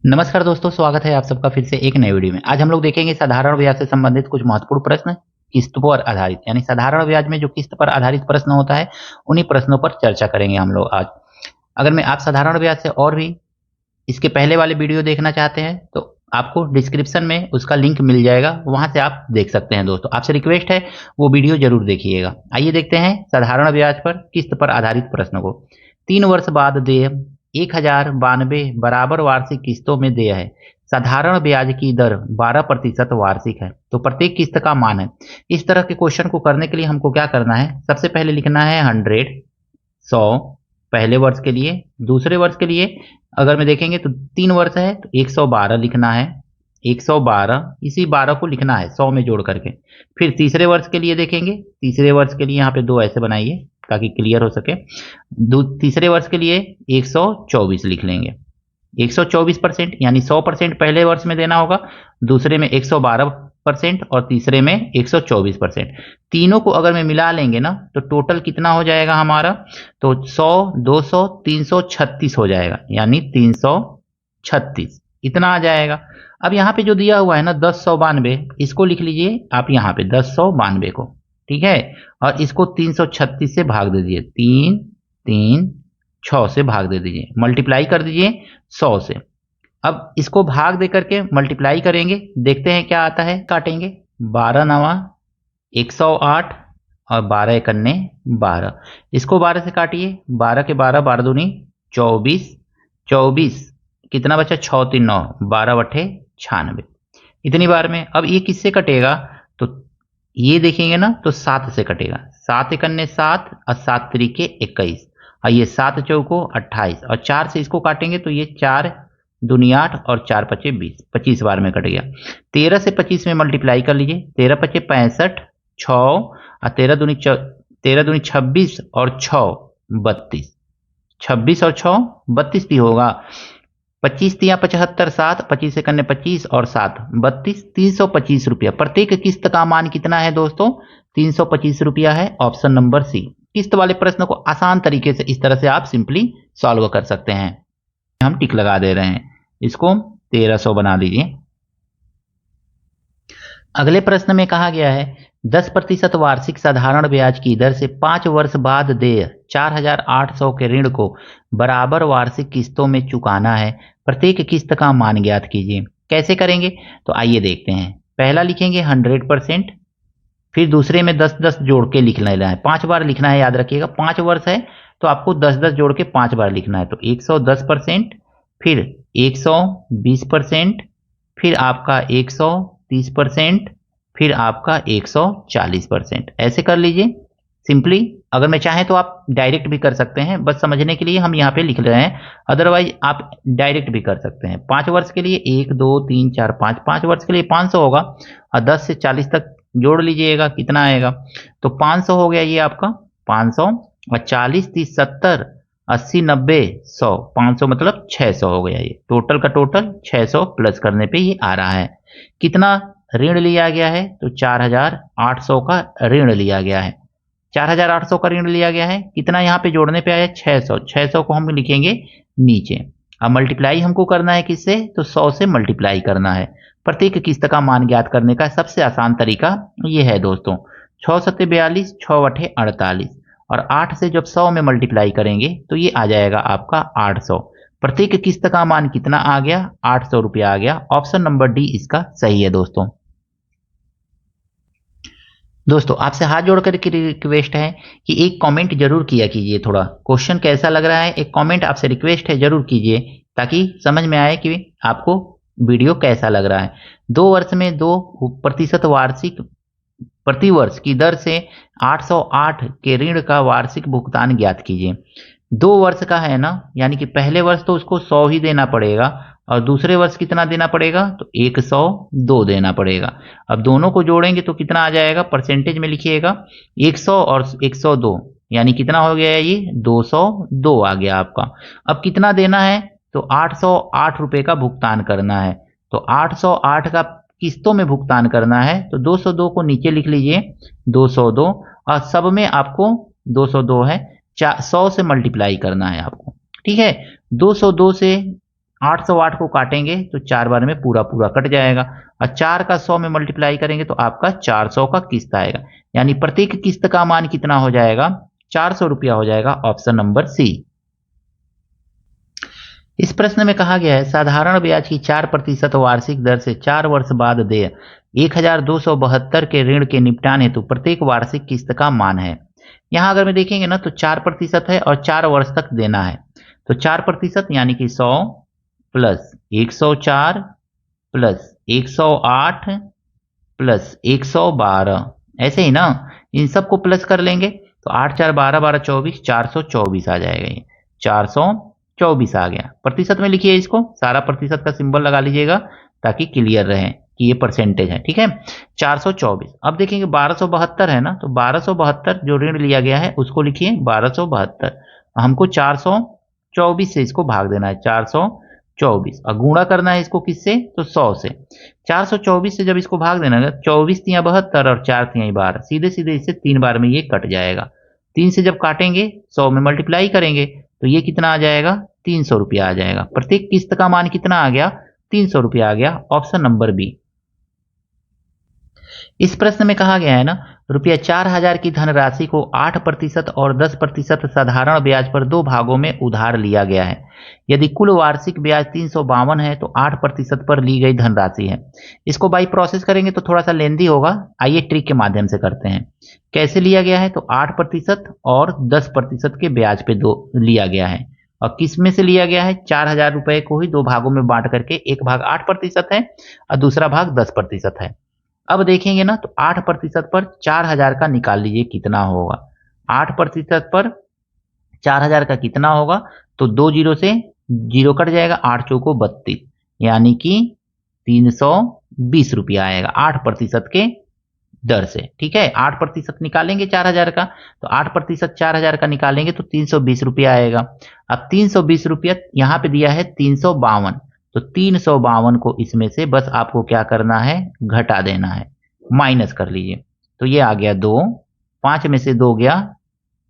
नमस्कार दोस्तों, स्वागत है आप सबका फिर से एक नए वीडियो में। आज हम लोग देखेंगे साधारण ब्याज से संबंधित कुछ महत्वपूर्ण प्रश्न किस्त पर आधारित, यानी साधारण ब्याज में जो किस्त पर आधारित प्रश्न होता है उन्हीं प्रश्नों पर चर्चा करेंगे हम लोग आज। अगर मैं आप साधारण ब्याज से और भी इसके पहले वाले वीडियो देखना चाहते हैं तो आपको डिस्क्रिप्शन में उसका लिंक मिल जाएगा, वहां से आप देख सकते हैं। दोस्तों आपसे रिक्वेस्ट है वो वीडियो जरूर देखिएगा। आइए देखते हैं साधारण ब्याज पर किस्त पर आधारित प्रश्न को। 3 वर्ष बाद देय 1092 बराबर वार्षिक किस्तों में देय है। साधारण ब्याज की दर 12% वार्षिक है, तो प्रत्येक किस्त का मान है। इस तरह के क्वेश्चन को करने के लिए हमको क्या करना है, सबसे पहले लिखना है 100 100 पहले वर्ष के लिए। दूसरे वर्ष के लिए अगर मैं देखेंगे तो 3 वर्ष है तो 112 लिखना है, 112 इसी 12 को लिखना है 100 में जोड़ करके। फिर तीसरे वर्ष के लिए देखेंगे, तीसरे वर्ष के लिए यहाँ पे 2 ऐसे बनाइए ताकि क्लियर हो सके। तीसरे वर्ष के लिए 124 लिख लेंगे। 124% यानी 100% पहले वर्ष में देना होगा, दूसरे में 112% और तीसरे में 124%। तीनों को अगर मैं मिला लेंगे ना तो टोटल कितना हो जाएगा हमारा, तो 100 200 336 हो जाएगा, यानी 336 इतना आ जाएगा। अब यहाँ पे जो दिया हुआ है ना 1092, इसको लिख लीजिए आप यहाँ पे 1092 को, ठीक है। और इसको 336 से भाग दे दीजिए, 3 3 6 से भाग दे दीजिए, मल्टीप्लाई कर दीजिए 100 से। अब इसको भाग दे करके मल्टीप्लाई करेंगे, देखते हैं क्या आता है। काटेंगे 12 नवा 108 और 12 एकन्ने 12, इसको 12 से काटिए, 12 के 12 12 दूनी 24, 24 कितना बचा 6 3 9, 12 बटे 96 इतनी बार में। अब ये किससे कटेगा, तो ये देखेंगे ना तो 7 से कटेगा, 7 एकन्ने 7 और 7 त्रिके 21 और ये 7 चौको 28 और 4 से इसको काटेंगे तो ये 4 दूनी 8 और 4 पचे 20, 25 बार में कट गया। 13 से 25 में मल्टीप्लाई कर लीजिए, 13 पचे 65 6 और 13 दूनी 26 और 6 32, 26 और 6 32 भी होगा। 25 तिया 75 7, 25 एकन्ने 25 और 7 32, 325 रुपया। प्रत्येक किस्त का मान कितना है दोस्तों, 325 रुपया है। Option number C. किस्त वाले प्रश्न को आसान तरीके से इस तरह से आप सिंपली सॉल्व कर सकते हैं। हम टिक लगा दे रहे हैं, इसको 1300 बना दीजिए। अगले प्रश्न में कहा गया है 10% वार्षिक साधारण ब्याज की दर से 5 वर्ष बाद देय 4800 के ऋण को बराबर वार्षिक किस्तों में चुकाना है। प्रत्येक किस्त का मान ज्ञात कीजिए। कैसे करेंगे, तो आइए देखते हैं। पहला लिखेंगे 100%, फिर दूसरे में 10-10 जोड़ के लिख लेना है, 5 बार लिखना है, याद रखिएगा। 5 वर्ष है तो आपको 10-10 जोड़ के 5 बार लिखना है, तो 110%, फिर 120%, फिर आपका 130%, फिर आपका 140%। ऐसे कर लीजिए सिंपली। अगर मैं चाहें तो आप डायरेक्ट भी कर सकते हैं, बस समझने के लिए हम यहाँ पे लिख रहे हैं, अदरवाइज आप डायरेक्ट भी कर सकते हैं। 5 वर्ष के लिए 1 2 3 4 5, 5 वर्ष के लिए 500 होगा और 10 से 40 तक जोड़ लीजिएगा, कितना आएगा, तो 500 हो गया ये आपका 500 और 40 30 70 80 90 100, 500 मतलब 600 हो गया। ये टोटल का टोटल 600 प्लस करने पे ये आ रहा है। कितना ऋण लिया गया है, तो 4800 का ऋण लिया गया है। 4800 का ऋण लिया गया है, कितना यहाँ पे जोड़ने पे आया 600, 600 को हम लिखेंगे नीचे। अब मल्टीप्लाई हमको करना है किससे, तो 100 से मल्टीप्लाई करना है। प्रत्येक किस्त का मान ज्ञात करने का सबसे आसान तरीका ये है दोस्तों, 6 सत्ते 42, 6 बटे 48 और 8 से जब 100 में मल्टीप्लाई करेंगे तो ये आ जाएगा आपका 800। प्रत्येक किस्त का मान कितना आ गया, 800 रुपया आ गया। ऑप्शन नंबर डी इसका सही है दोस्तों। दोस्तों आपसे हाथ जोड़कर की रिक्वेस्ट है कि एक कमेंट जरूर किया कीजिए। थोड़ा क्वेश्चन कैसा लग रहा है, एक कमेंट आपसे रिक्वेस्ट है जरूर कीजिए ताकि समझ में आए कि आपको वीडियो कैसा लग रहा है। 2 वर्ष में 2% वार्षिक प्रति वर्ष की दर से 808 के ऋण का वार्षिक भुगतान ज्ञात कीजिए। 2 वर्ष का है ना, यानी कि पहले वर्ष तो उसको 100 ही देना पड़ेगा और दूसरे वर्ष कितना देना पड़ेगा, तो 102 देना पड़ेगा। अब दोनों को जोड़ेंगे तो कितना आ जाएगा, परसेंटेज में लिखिएगा 100 और 102, यानी कितना हो गया ये 202 आ गया आपका। अब कितना देना है, तो 808 रुपये का भुगतान करना है, तो 808 का किस्तों में भुगतान करना है, तो 202 को नीचे लिख लीजिए 202 और सब में आपको 202 है, 100 से मल्टीप्लाई करना है आपको, ठीक है। 202 से 808 को काटेंगे तो 4 बार में पूरा पूरा कट जाएगा, और 4 का 100 में मल्टीप्लाई करेंगे तो आपका 400 का किस्त आएगा। यानी प्रत्येक किस्त का मान कितना हो जाएगा? 400 रुपया हो जाएगा। Option number C. इस प्रश्न में कहा गया है साधारण ब्याज की 4% वार्षिक दर से 4 वर्ष बाद देय 1272 के ऋण के निपटान हेतु प्रत्येक वार्षिक किस्त का मान है। यहां अगर मैं देखेंगे ना तो 4% है और 4 वर्ष तक देना है। तो 4% यानी कि 100 प्लस 104 प्लस 108 प्लस 112, ऐसे ही ना, इन सबको प्लस कर लेंगे तो 8 4 12 12 24, 424 आ जाएगा। ये 424 आ गया। प्रतिशत में लिखिए इसको, सारा प्रतिशत का सिंबल लगा लीजिएगा ताकि क्लियर रहे कि ये परसेंटेज है। ठीक है, 424। अब देखेंगे 1272 है ना, तो 1272 जो ऋण लिया गया है उसको लिखिए 1272। हमको 424 से इसको भाग देना है, 424, और गुणा करना है इसको किससे? तो 100 से। 424 से जब इसको भाग देना है, 24 तिया 72 और 4 तिया 12, सीधे सीधे इससे 3 बार में ये कट जाएगा। 3 से जब काटेंगे 100 में मल्टीप्लाई करेंगे तो ये कितना आ जाएगा? 300 रुपया आ जाएगा। प्रत्येक किस्त का मान कितना आ गया? 300 रुपया आ गया। Option number B. इस प्रश्न में कहा गया है ना, रुपया 4000 की धनराशि को 8% और 10% साधारण ब्याज पर 2 भागों में उधार लिया गया है। यदि कुल वार्षिक ब्याज 352 है तो 8% पर ली गई धनराशि है। इसको बाई प्रोसेस करेंगे तो थोड़ा सा लेंदी होगा, आइए ट्रिक के माध्यम से करते हैं। कैसे लिया गया है? तो 8% और 10% के ब्याज पे दो लिया गया है, और किस में से लिया गया है? 4000 रुपए को ही 2 भागों में बांट करके, एक भाग 8% है और दूसरा भाग 10% है। अब देखेंगे ना तो 8% पर 4000 का निकाल लीजिए कितना होगा। 8% पर 4000 का कितना होगा? तो 2 जीरो से जीरो कट जाएगा, 8 चौको 32, यानी कि 320 रुपया आएगा 8% के दर से। ठीक है, 8% निकालेंगे 4000 का, तो 8% 4000 का निकालेंगे तो 320 रुपया आएगा। अब 320 रुपया यहाँ पे दिया है 352, तो 352 को इसमें से बस आपको क्या करना है? घटा देना है, माइनस कर लीजिए। तो ये आ गया 2, 5 में से 2 गया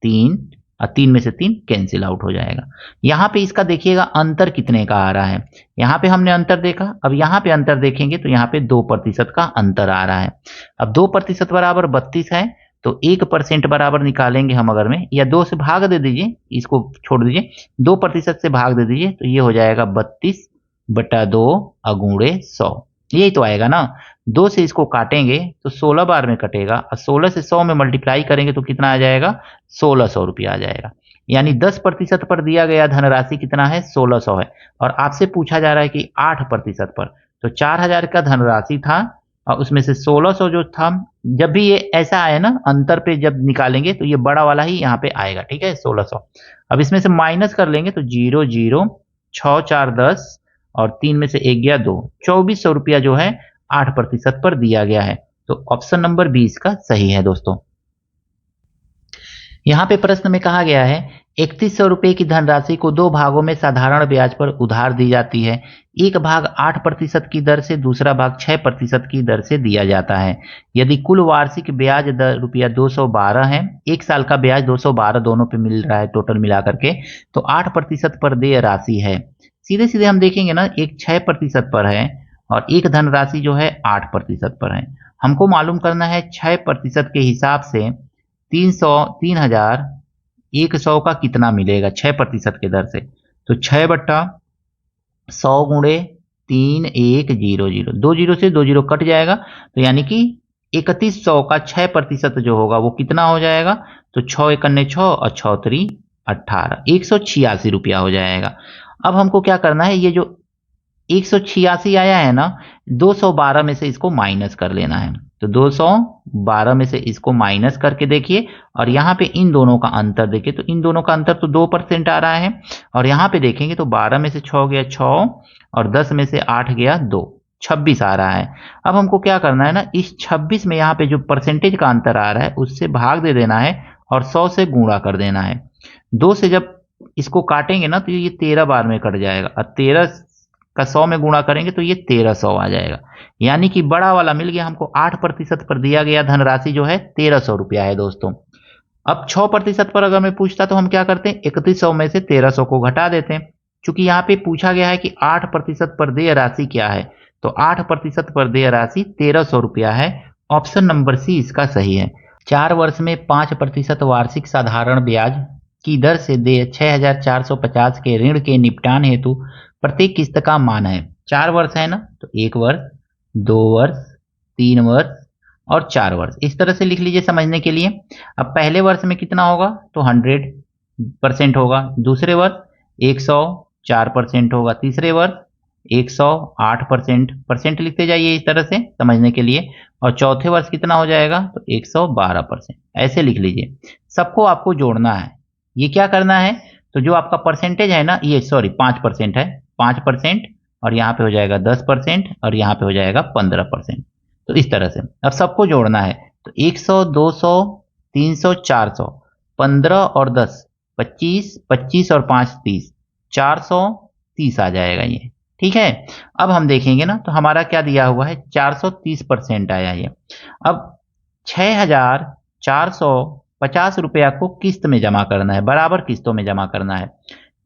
3, और 3 में से 3 कैंसिल आउट हो जाएगा। यहाँ पे इसका देखिएगा अंतर कितने का आ रहा है। यहाँ पे हमने अंतर देखा, अब यहाँ पे अंतर देखेंगे तो यहाँ पे 2% का अंतर आ रहा है। अब 2% बराबर 32 है, तो 1% बराबर निकालेंगे हम अगर में, या 2 से भाग दे दीजिए, इसको छोड़ दीजिए, 2% से भाग दे दीजिए तो ये हो जाएगा 32/2 अगुणे 100। यही तो आएगा ना। 2 से इसको काटेंगे तो 16 बार में कटेगा, और 16 से 100 में मल्टीप्लाई करेंगे तो कितना आ जाएगा? 1600 रुपया आ जाएगा। यानी 10% पर दिया गया धनराशि कितना है? 1600 है, और आपसे पूछा जा रहा है कि 8% पर, तो 4000 का धनराशि था और उसमें से 1600 जो था, जब भी ये ऐसा आए ना अंतर पे जब निकालेंगे तो ये बड़ा वाला ही यहाँ पे आएगा। ठीक है, 1600। अब इसमें से माइनस कर लेंगे तो 0 0 6 4 10 और 3 में से 1 गया 2, 2400 रुपया जो है 8% पर दिया गया है। तो ऑप्शन नंबर 20 का सही है दोस्तों। यहाँ पे प्रश्न में कहा गया है 3100 रुपये की धनराशि को 2 भागों में साधारण ब्याज पर उधार दी जाती है। एक भाग 8% की दर से, दूसरा भाग 6% की दर से दिया जाता है। यदि कुल वार्षिक ब्याज दर रुपया 212 है, एक साल का ब्याज 212 दोनों पे मिल रहा है टोटल मिला करके, तो 8% पर देय राशि है। सीधे सीधे हम देखेंगे ना, एक 6% पर है और एक धनराशि जो है 8% पर है। हमको मालूम करना है 6% के हिसाब से 3100 का कितना मिलेगा 6% के दर से। तो 6/100 गुणे 3100, 2 जीरो से 2 जीरो कट जाएगा, तो यानी कि 3100 का 6% जो होगा वो कितना हो जाएगा? तो 6 1 6 और 6 3 18, 186 रुपया हो जाएगा। अब हमको क्या करना है, ये जो 186 आया है ना, 212 में से इसको माइनस कर लेना है। तो 212 में से इसको माइनस करके देखिए, और यहाँ पे इन दोनों का अंतर देखिए, तो इन दोनों का अंतर तो 2% आ रहा है, और यहाँ पे देखेंगे तो 12 में से 6 गया 6 और 10 में से 8 गया 2, 26 आ रहा है। अब हमको क्या करना है ना, इस 26 में यहाँ पे जो परसेंटेज का अंतर आ रहा है उससे भाग दे देना है और 100 से गुणा कर देना है। 2 से जब इसको काटेंगे ना तो ये 13 बार में कट जाएगा, और 13 का 100 में गुणा करेंगे तो ये 1300 आ जाएगा। यानी कि बड़ा वाला मिल गया हमको। 8% पर दिया गया धनराशि जो है 1300 रुपया है दोस्तों। अब 6% पर अगर मैं पूछता तो हम क्या करते हैं, 3100 में से 1300 को घटा देते हैं, चूंकि यहाँ पे पूछा गया है कि 8% पर देय राशि क्या है, तो 8% पर देय राशि 1300 रुपया है। ऑप्शन नंबर सी इसका सही है। 4 वर्ष में 5% वार्षिक साधारण ब्याज की दर से देय 6450 के ऋण के निपटान हेतु प्रत्येक किस्त का मान है। 4 वर्ष है ना, तो 1 वर्ष, 2 वर्ष, 3 वर्ष और 4 वर्ष, इस तरह से लिख लीजिए समझने के लिए। अब पहले वर्ष में कितना होगा, तो 100% होगा। दूसरे वर्ष 104% होगा। तीसरे वर्ष 108%, परसेंट लिखते जाइए इस तरह से समझने के लिए। और चौथे वर्ष कितना हो जाएगा, तो 112%, ऐसे लिख लीजिए। सबको आपको जोड़ना है। ये क्या करना है, तो जो आपका परसेंटेज है ना, ये सॉरी 5% है, 5%, और यहाँ पे हो जाएगा 10%, और यहाँ पे हो जाएगा 15%। तो इस तरह से अब सबको जोड़ना है, तो 100, 200, 300, 400, 15 और 10 25, 25 और 5 30, 430 आ जाएगा ये। ठीक है, अब हम देखेंगे ना, तो हमारा क्या दिया हुआ है, 430% आया ये। अब 6450 रुपया को किस्त में जमा करना है, बराबर किस्तों में जमा करना है।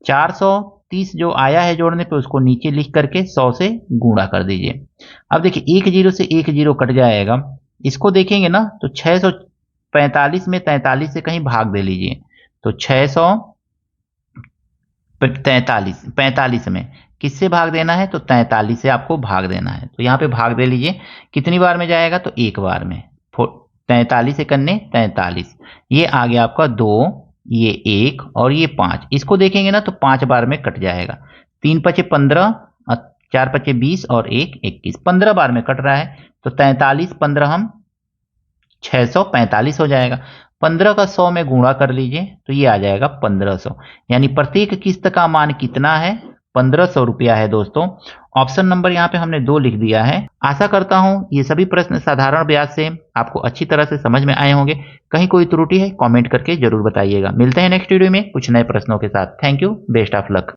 430 जो आया है जोड़ने पे, उसको नीचे लिख करके 100 से गुणा कर दीजिए। अब देखिए 1 जीरो से 1 जीरो कट जाएगा। इसको देखेंगे ना, तो 645 में 43 से कहीं भाग दे लीजिए, तो 645 में किससे भाग देना है, तो 43 से आपको भाग देना है। तो यहाँ पे भाग दे लीजिए। कितनी बार में जाएगा, तो एक बार में। 43 कन्ने 43, ये आ गया आपका 2, ये 1 और ये 5। इसको देखेंगे ना, तो 5 बार में कट जाएगा। 3 पचे 15, 4 पचे 20 और 1 21, 15 बार में कट रहा है। तो 43 15 हम 645 हो जाएगा। 15 का 100 में गुणा कर लीजिए, तो ये आ जाएगा 1500। यानी प्रत्येक किस्त का मान कितना है, 1500 रुपया है दोस्तों। ऑप्शन नंबर यहाँ पे हमने 2 लिख दिया है। आशा करता हूं ये सभी प्रश्न साधारण ब्याज से आपको अच्छी तरह से समझ में आए होंगे। कहीं कोई त्रुटि है कमेंट करके जरूर बताइएगा। मिलते हैं नेक्स्ट वीडियो में कुछ नए प्रश्नों के साथ। Thank you, best of luck.